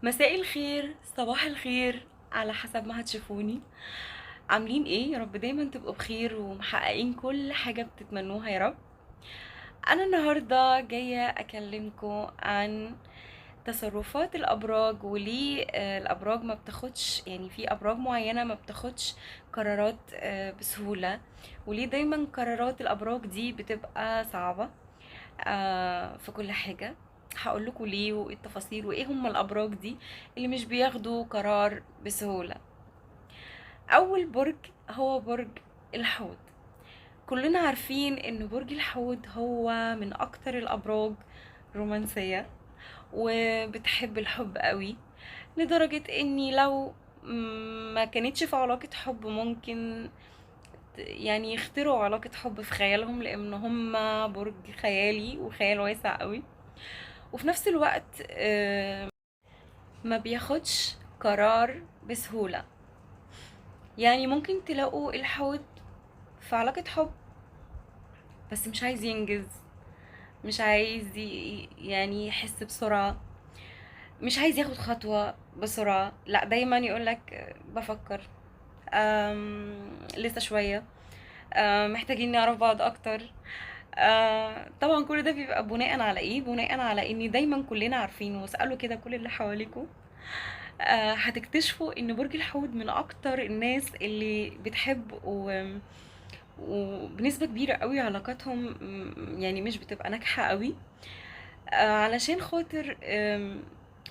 مساء الخير، صباح الخير، على حسب ما هتشوفوني. عاملين ايه؟ يا رب دايما تبقوا بخير ومحققين كل حاجة بتتمنوها يا رب. انا النهاردة جاية اكلمكم عن تصرفات الابراج وليه الابراج ما بتاخدش، يعني في ابراج معينة ما بتاخدش قرارات بسهولة، وليه دايما قرارات الابراج دي بتبقى صعبة في كل حاجة. هقول لكم ليه وايه التفاصيل وايه هم الابراج دي اللي مش بياخدوا قرار بسهولة. اول برج هو برج الحوت. كلنا عارفين ان برج الحوت هو من اكتر الابراج رومانسية وبتحب الحب قوي، لدرجة اني لو ما كانتش في علاقة حب ممكن يعني يخترعوا علاقة حب في خيالهم، لان هم برج خيالي وخيال واسع قوي. وفي نفس الوقت ما بياخدش قرار بسهولة. يعني ممكن تلاقوا الحوت في علاقة حب بس مش عايز ينجز، مش عايز يعني يحس بسرعة، مش عايز ياخد خطوة بسرعة، لا دايما يقولك بفكر، لسه شوية، محتاجين نعرف بعض اكتر. طبعا كل ده بيبقى بناء على ايه؟ بناء على ان دايما كلنا عارفين، واسألوا كده كل اللي حواليكوا هتكتشفوا ان برج الحوت من اكتر الناس اللي بتحب وبنسبة كبيرة قوي علاقاتهم يعني مش بتبقى ناجحة قوي، علشان خاطر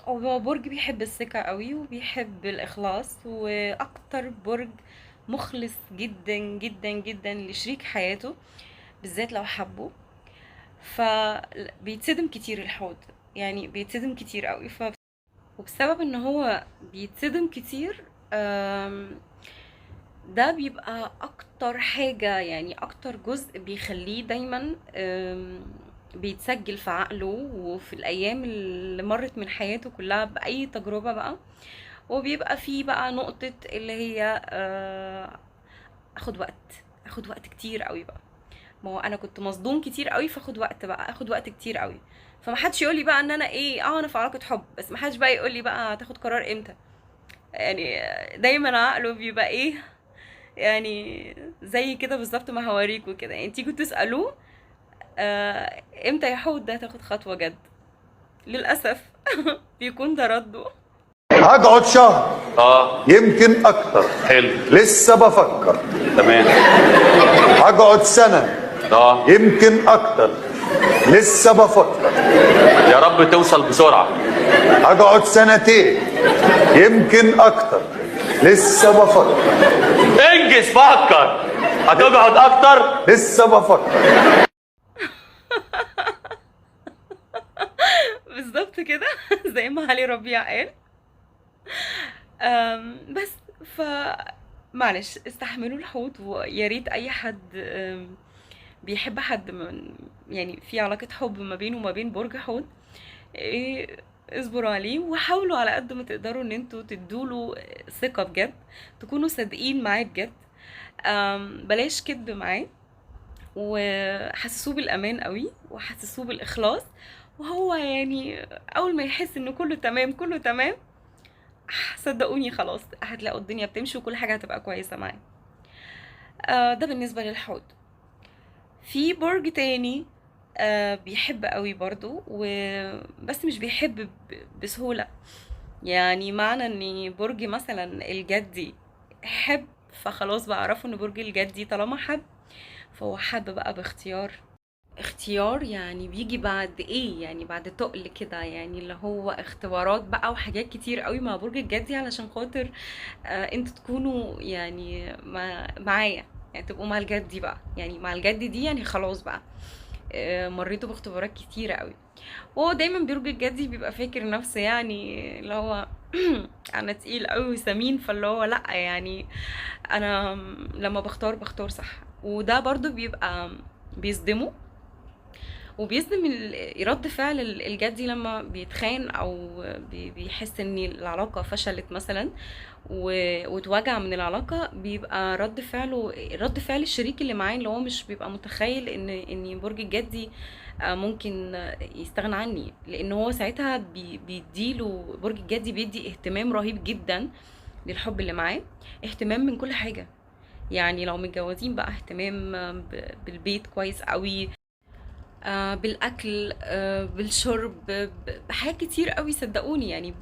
هو برج بيحب الثقة قوي وبيحب الإخلاص، وأكتر برج مخلص جدا جدا جدا لشريك حياته، بالذات لو حبه. فبيتصدم كتير الحوت، يعني بيتصدم كتير قوي. وبسبب ان هو بيتصدم كتير، ده بيبقى اكتر حاجة، يعني اكتر جزء بيخليه دايما بيتسجل في عقله وفي الايام اللي مرت من حياته كلها باي تجربة بقى. وبيبقى فيه بقى نقطة اللي هي اخد وقت، اخد وقت كتير قوي بقى. ما هو انا كنت مصدوم كتير قوي، فاخد وقت بقى، اخد وقت كتير قوي. فما حدش يقول لي بقى ان انا ايه، انا في علاقة حب، بس ما حدش بقى يقول لي بقى هتاخد قرار امتى. يعني دايما عقله بيبقى ايه، يعني زي كده بالظبط ما هوريكوا كده، يعني تيجوا تسألوه امتى يا حود ده تاخد خطوة جد، للأسف بيكون ده رده. هقعد شهر يمكن اكتر. حلو. لسه بفكر. تمام. هقعد سنة يمكن اكتر. لسه بفكر. يا رب توصل بسرعة. هقعد سنتين يمكن اكتر. لسه بفكر. انجز فكر. هتقعد اكتر. لسه بفكر. بالظبط كده زي ما علي ربيع قال. بس ف معلش استحملوا الحوت، ويا ريت اي حد بيحب حد من، يعني في علاقة حب ما بينه وما بين برج حوت، إيه، اصبروا عليه وحاولوا على قد ما تقدروا ان انتوا تدوله ثقة بجد، تكونوا صادقين معاه بجد. بلاش كدب معاه، وحسسوه بالامان قوي وحسسوه بالاخلاص. وهو يعني اول ما يحس ان كله تمام كله تمام، صدقوني خلاص هتلاقوا الدنيا بتمشي وكل حاجة هتبقى كويسة معاه. ده بالنسبة للحوت. في برج تاني بيحب قوي برضو بس مش بيحب بسهولة. يعني معنى ان برج مثلا الجدي حب، فخلاص بقى اعرفوا ان برج الجدي طالما حب فهو حب بقى باختيار. اختيار يعني بيجي بعد ايه؟ يعني بعد تقل كده، يعني اللي هو اختبارات بقى وحاجات كتير قوي مع برج الجدي علشان خاطر انتوا تكونوا يعني معايا، يعني تبقوا مع الجدي بقى، يعني مع الجدي دي يعني خلاص بقى مريتوا باختبارات كتيرة قوي. وهو دايما برج الجدي بيبقى فاكر نفسه يعني اللي هو انا تقيل قوي وسمين، فاللي هو لا يعني انا لما بختار بختار صح، وده برضو بيبقى بيصدمه. وبيصدم رد فعل الجدي لما بيتخان او بيحس ان العلاقة فشلت مثلا واتوجع من العلاقة. بيبقى رد فعل الشريك اللي معاه، اللي هو مش بيبقى متخيل ان برج الجدي ممكن يستغنى عني، لان هو ساعتها بيديله برج الجدي، بيدي اهتمام رهيب جدا للحب اللي معاه، اهتمام من كل حاجة. يعني لو متجوزين بقى اهتمام بالبيت كويس قوي، بالاكل، بالشرب، بحاجات كتير قوي صدقوني. يعني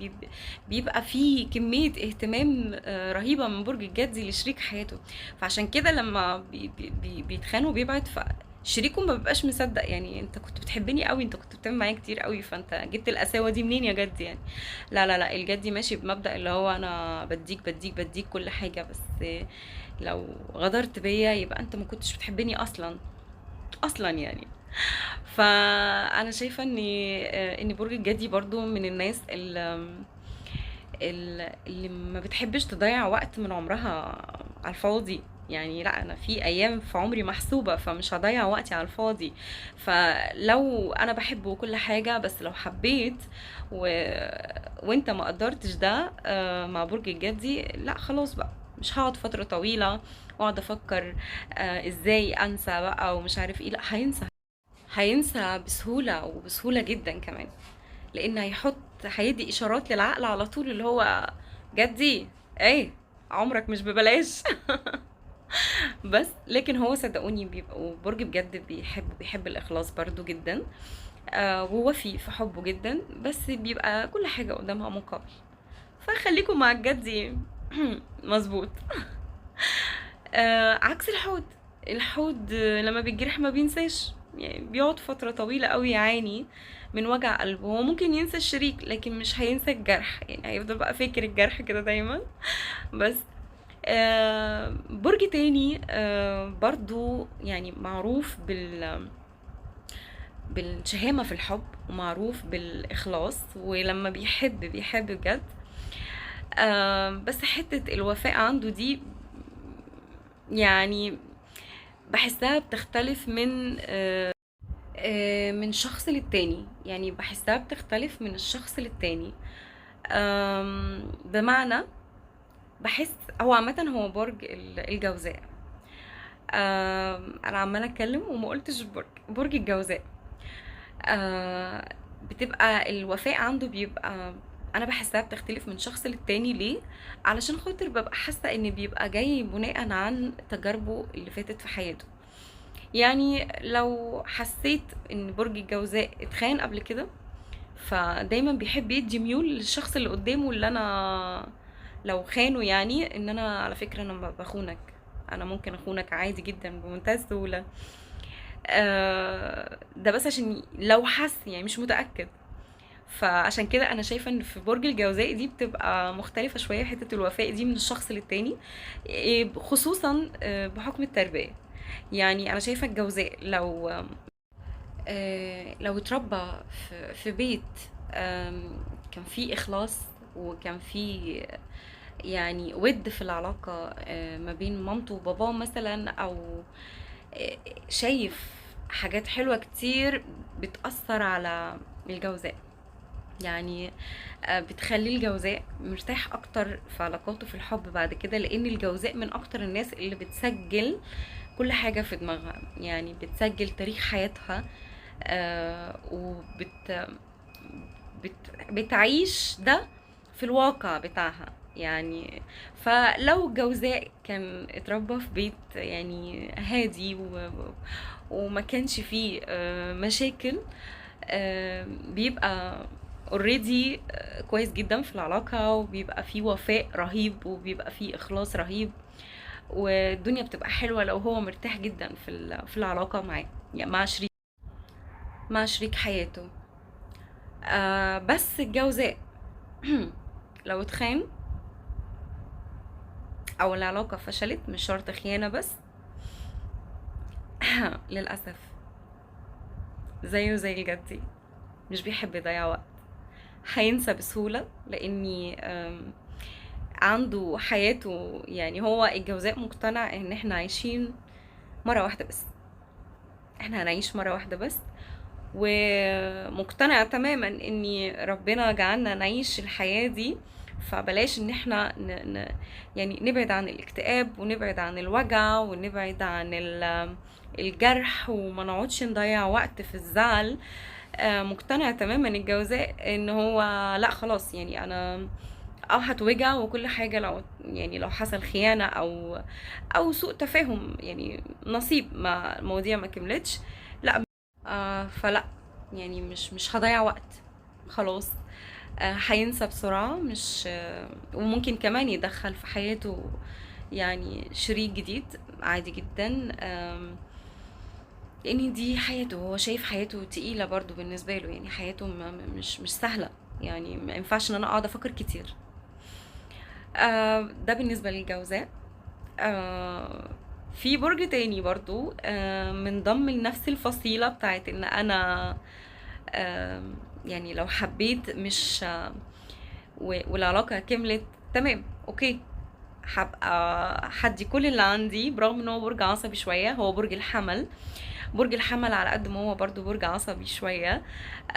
بيبقى فيه كمية اهتمام رهيبة من برج الجدي لشريك حياته. فعشان كده لما بيتخانوا بيبعد، شريكه ما بيبقاش مصدق، يعني انت كنت بتحبني قوي، انت كنت بتعمل معايا كتير قوي، فانت جبت القساوه دي منين يا جدي يعني؟ لا لا لا، الجدي ماشي بمبدأ اللي هو انا بديك بديك بديك كل حاجه، بس لو غدرت بيا يبقى انت ما كنتش بتحبني اصلا اصلا يعني. فانا شايفه ان برج الجدي برضو من الناس اللي ما بتحبش تضيع وقت من عمرها على الفاضي. يعني لا، انا في ايام في عمري محسوبة، فمش هضيع وقتي على الفاضي. فلو انا بحبه كل حاجة، بس لو حبيت و... وانت ما قدرتش ده مع برج الجدي، لا خلاص بقى، مش هقعد فترة طويلة واقعد افكر ازاي انسى بقى ومش عارف ايه. لا، هينسى بسهولة وبسهولة جدا كمان، لان هيدي اشارات للعقل على طول، اللي هو جدي ايه، عمرك مش ببلاش. بس لكن هو صدقوني بيبقوا برج بجد بيحب الاخلاص برضو جدا، ووفي في حبه جدا، بس بيبقى كل حاجة قدامها مقابل. فخليكم مع الجدي. مظبوط. عكس الحوت لما بيتجرح ما بينساش، يعني بيقعد فترة طويلة قوي يعاني من وجع قلبه. هو ممكن ينسى الشريك لكن مش هينسى الجرح، يعني هيفضل بقى فاكر الجرح كده دايما. بس برج تاني برضو يعني معروف بالشهامة في الحب، ومعروف بالإخلاص، ولما بيحب بجد. بس حتة الوفاء عنده دي يعني بحسها بتختلف من شخص للتاني. يعني بحسها بتختلف من الشخص للتاني. بمعنى، بحس هو عامة هو برج الجوزاء. انا عمالة اتكلم وما قلتش برج الجوزاء. بتبقى الوفاء عنده بيبقى، انا بحسها بتختلف من شخص للتاني. ليه؟ علشان خاطر ببقى حاسة ان بيبقى جاي بناء عن تجاربه اللي فاتت في حياته. يعني لو حسيت ان برج الجوزاء اتخان قبل كده، فدايما بيحب يدي ميول للشخص اللي قدامه، اللي انا لو خانه، يعني ان انا على فكرة انا بخونك، انا ممكن اخونك عادي جدا بمنتهى السهولة. ده بس عشان لو حس، يعني مش متأكد. فعشان كده انا شايفة ان في برج الجوزاء دي بتبقى مختلفة شوية، حتة الوفاء دي من الشخص للتاني، خصوصا بحكم التربية. يعني انا شايفة الجوزاء لو اتربى في بيت كان فيه اخلاص، وكان فيه يعني ود في العلاقة ما بين مامته وباباه مثلا، او شايف حاجات حلوة كتير بتأثر على الجوزاء. يعني بتخلي الجوزاء مرتاح اكتر في علاقاته في الحب بعد كده، لان الجوزاء من اكتر الناس اللي بتسجل كل حاجة في دماغها، يعني بتسجل تاريخ حياتها، بتعيش ده في الواقع بتاعها يعني. فلو الجوزاء كان اتربى في بيت يعني هادي وما كانش فيه مشاكل، بيبقى اوريدي كويس جدا في العلاقة، وبيبقى فيه وفاء رهيب، وبيبقى فيه اخلاص رهيب، والدنيا بتبقى حلوة لو هو مرتاح جدا في العلاقة معاه، يعني مع شريك حياته. بس الجوزاء لو اتخان او العلاقة فشلت، مش شرط خيانة بس، للأسف زيه زي الجدي، مش بيحب يضيع وقت، هينسى بسهولة، لاني عنده حياته. يعني هو الجوزاء مقتنع ان احنا عايشين مرة واحدة بس، احنا هنعيش مرة واحدة بس، ومقتنعة تماما ان ربنا جعلنا نعيش الحياة دي، فبلاش ان احنا يعني نبعد عن الاكتئاب ونبعد عن الوجع ونبعد عن الجرح، وما نقعدش نضيع وقت في الزعل. مقتنعة تماما الجوزاء ان هو لا خلاص، يعني انا هتوجع وكل حاجة، لو يعني لو حصل خيانة او سوء تفاهم، يعني نصيب ما المواضيع ما كملتش، لا فلا، يعني مش هضيع وقت خلاص. هينسى بسرعة، مش وممكن كمان يدخل في حياته يعني شريك جديد عادي جدا. لان دي حياته، هو شايف حياته تقيلة برضو بالنسبة له، يعني حياته مش سهلة، يعني ما ينفعش ان انا اقعد افكر كتير. ده بالنسبة للجوزاء. في برج تاني برضو منضم لنفس الفصيلة بتاعت ان انا يعني لو حبيت مش والعلاقة كملت تمام اوكي، هبقى هدي كل اللي عندي، برغم ان هو برج عصبي شوية، هو برج الحمل. برج الحمل على قد ما هو برضو برج عصبي شوية،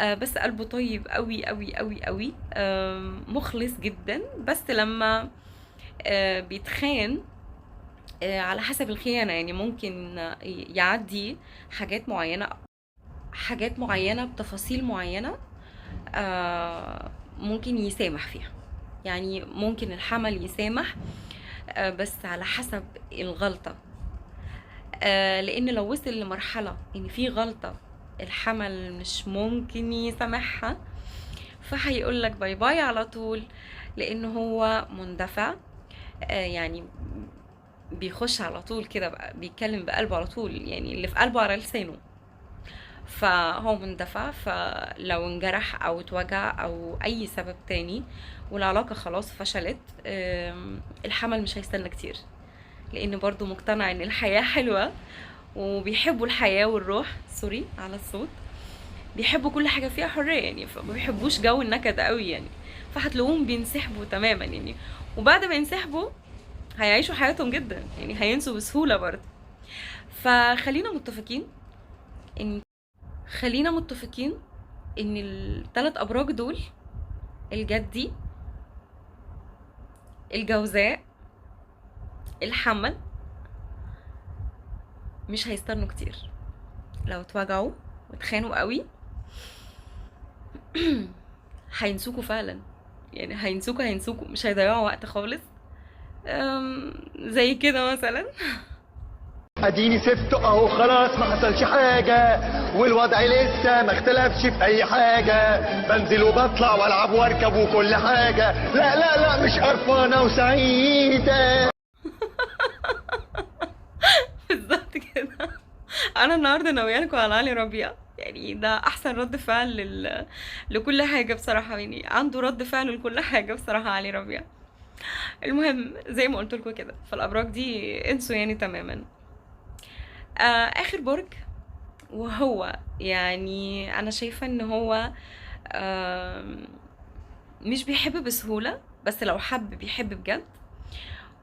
بس قلبه طيب قوي قوي قوي قوي، مخلص جدا، بس لما بيتخان على حسب الخيانة، يعني ممكن يعدي حاجات معينة بتفاصيل معينة، ممكن يسامح فيها. يعني ممكن الحمل يسامح، بس على حسب الغلطة. لان لو وصل لمرحلة ان في غلطة الحمل مش ممكن يسامحها، فهيقولك باي باي على طول، لان هو مندفع. يعني بيخش على طول كده بقى، بيتكلم بقلبه على طول، يعني اللي في قلبه على لسانه، فهو مندفع. فلو انجرح او اتوجع او اي سبب تاني والعلاقة خلاص فشلت، الحمل مش هيستنى كتير، لان برضو مقتنع ان الحياة حلوة، وبيحبوا الحياة والروح، سوري على الصوت، بيحبوا كل حاجة فيها حرية، يعني فما بيحبوش جو النكد قوي يعني، فهتلاقوهم بينسحبوا تماما يعني، وبعد ما ينسحبوا هيعيشوا حياتهم جدا، يعني هينسوا بسهولة برضه. فخلينا متفقين ان خلينا متفقين ان الثلاث ابراج دول، الجدي، الجوزاء، الحمل، مش هيستنوا كتير. لو اتوجعوا واتخانوا قوي هينسوكوا فعلا، يعني هينسوكوا مش هيضيعوا وقت خالص. زي كده مثلا. اديني سبته اهو خلاص ما حصلش حاجة، والوضع لسه ما اختلفش في اي حاجة، بنزل وبطلع والعب واركب وكل حاجة، لا لا لا مش قرفانة وسعيدة. بالظبط كده. انا النهارده ناويالكوا على علي ربيع، يعني ده احسن رد فعل لكل حاجه بصراحه، يعني عنده رد فعل لكل حاجه بصراحه علي ربيع. المهم زي ما قلت لكم كده، فالابراج دي انسوا يعني تماما. اخر برج، وهو يعني انا شايفه ان هو مش بيحب بسهوله، بس لو حب بيحب بجد،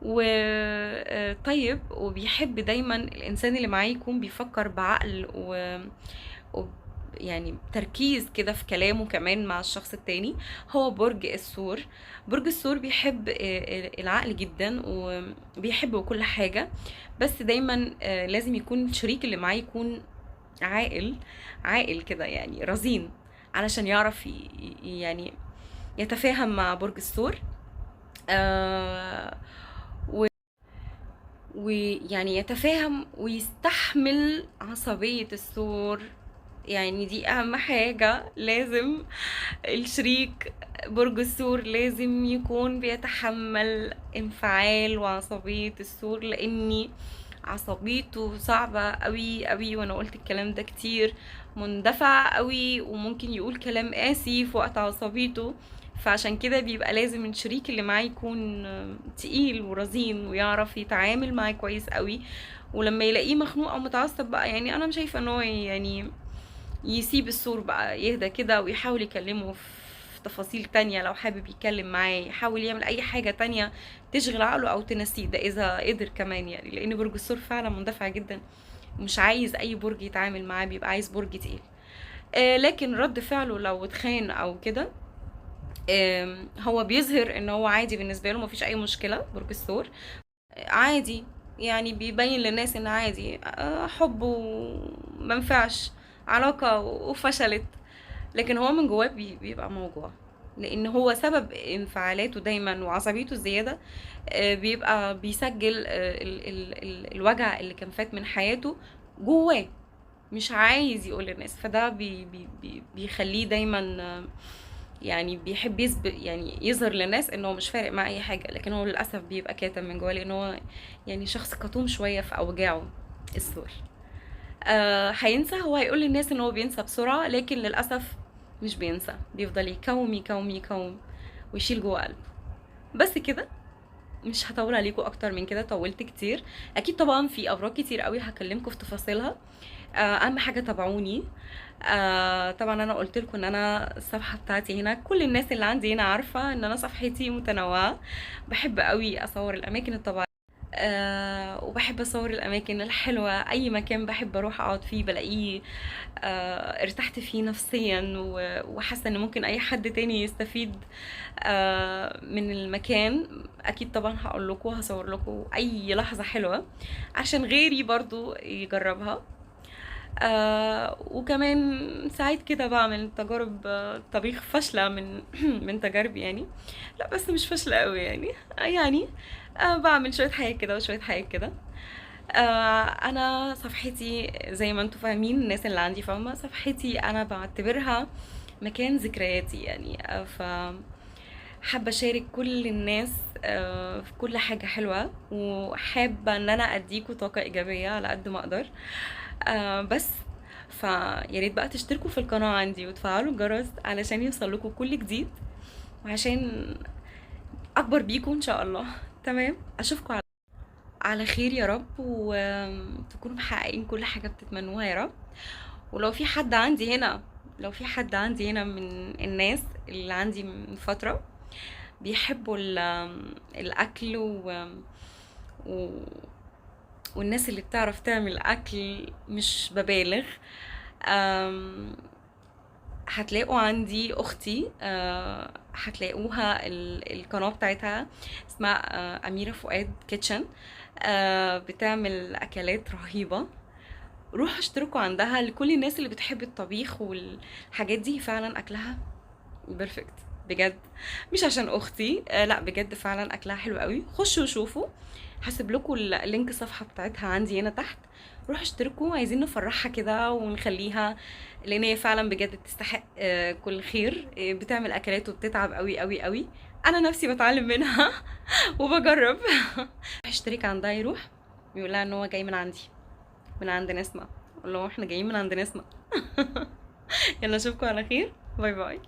وطيب، وبيحب دايما الانسان اللي معاه يكون بيفكر بعقل و يعني تركيز كده في كلامه كمان مع الشخص التاني. هو برج الثور. برج الثور بيحب العقل جدا، وبيحب كل حاجة، بس دايما لازم يكون الشريك اللي معاه يكون عاقل كده، يعني رزين، علشان يعرف يعني يتفاهم مع برج الثور. ويعني يتفاهم ويستحمل عصبية الثور، يعني دي اهم حاجة. لازم الشريك برج الثور لازم يكون بيتحمل انفعال وعصبية الثور، لاني عصبيته صعبة قوي قوي، وانا قلت الكلام ده كتير، مندفع قوي وممكن يقول كلام قاسي في وقت عصبيته. فعشان كده بيبقى لازم الشريك اللي معاه يكون تقيل ورزين، ويعرف يتعامل معاه كويس قوي. ولما يلاقيه مخنوق او متعصب بقى، يعني انا مش شايفه ان هو يعني يسيب الثور بقى، يهدى كده ويحاول يكلمه في تفاصيل تانية، لو حابب يتكلم معاه يحاول يعمل اي حاجة تانية تشغل عقله او تنسيه، ده اذا قدر كمان، يعني لان برج الثور فعلا مندفع جدا، ومش عايز اي برج يتعامل معاه، بيبقى عايز برج تقيل. لكن رد فعله لو اتخان او كده، هو بيظهر ان هو عادي بالنسبه له، مفيش اي مشكله. برج الثور عادي، يعني بيبين للناس ان عادي، حب ومنفعش، علاقه وفشلت، لكن هو من جواه بيبقى موجوع، لان هو سبب انفعالاته دايما وعصبيته الزياده بيبقى بيسجل الوجع اللي كان فات من حياته جواه، مش عايز يقول للناس. فده بيخليه دايما يعني بيحب يثبت، يعني يظهر للناس انه مش فارق مع اي حاجه، لكن هو للاسف بيبقى كاتم من جواه، لان هو يعني شخص كتوم شويه في اوجاعه. الثور هينسى، هو هيقول للناس ان هو بينسى بسرعه، لكن للاسف مش بينسى، بيفضل يكوم يكوم يكوم ويشيل جوه قلبه. بس كده، مش هطول عليكم اكتر من كده، طولت كتير. اكيد طبعا في ابراج كتير قوي هكلمكم في تفاصيلها. اهم حاجه تابعوني. طبعا انا قلت لكم ان انا الصفحه بتاعتي هنا، كل الناس اللي عندي هنا عارفه ان انا صفحتي متنوعه، بحب قوي اصور الاماكن الطبيعيه، وبحب اصور الاماكن الحلوه. اي مكان بحب اروح اقعد فيه بلاقيه ارتحت فيه نفسيا، وحاسه ان ممكن اي حد تاني يستفيد من المكان. اكيد طبعا هقول لكم، هصور لكم اي لحظه حلوه عشان غيري برضو يجربها. وكمان ساعات كده بعمل تجارب طبيخ فاشلة من من تجاربي يعني، لا بس مش فاشلة قوي يعني، يعني بعمل شوية حاجات كده وشوية حاجات كده. انا صفحتي زي ما انتوا فاهمين، الناس اللي عندي فاهمة صفحتي، انا بعتبرها مكان ذكرياتي يعني. حابة اشارك كل الناس في كل حاجة حلوة، وحابة ان انا اديكوا طاقة ايجابية على قد ما اقدر. بس فيا ريت بقى تشتركوا في القناة عندي وتفعلوا الجرس علشان يوصل لكم كل جديد، وعشان اكبر بيكم ان شاء الله. تمام، اشوفكم على خير يا رب، وتكونوا محققين كل حاجة بتتمنوها يا رب. ولو في حد عندي هنا، لو في حد عندي هنا من الناس اللي عندي من فترة بيحبوا الأكل و... والناس اللي بتعرف تعمل أكل، مش ببالغ، هتلاقوا عندي أختي، هتلاقوها القناة بتاعتها اسمها أميرة فؤاد كيتشن، بتعمل أكلات رهيبة. روحوا اشتركوا عندها. لكل الناس اللي بتحب الطبيخ والحاجات دي، فعلا أكلها بيرفكت بجد، مش عشان اختي، لا بجد فعلا اكلها حلو قوي. خشوا وشوفوا، هسيب لكم اللينك الصفحه بتاعتها عندي هنا تحت. روحوا اشتركوا، عايزين نفرحها كده ونخليها، لان هي فعلا بجد تستحق كل خير. بتعمل اكلات وبتتعب قوي قوي قوي، انا نفسي بتعلم منها وبجرب. اشترك عندها، يروح بيقول لها ان هو جاي من عندي، من عند نسمة، اقول له احنا جايين من عند نسمة. يلا اشوفكم على خير، باي باي.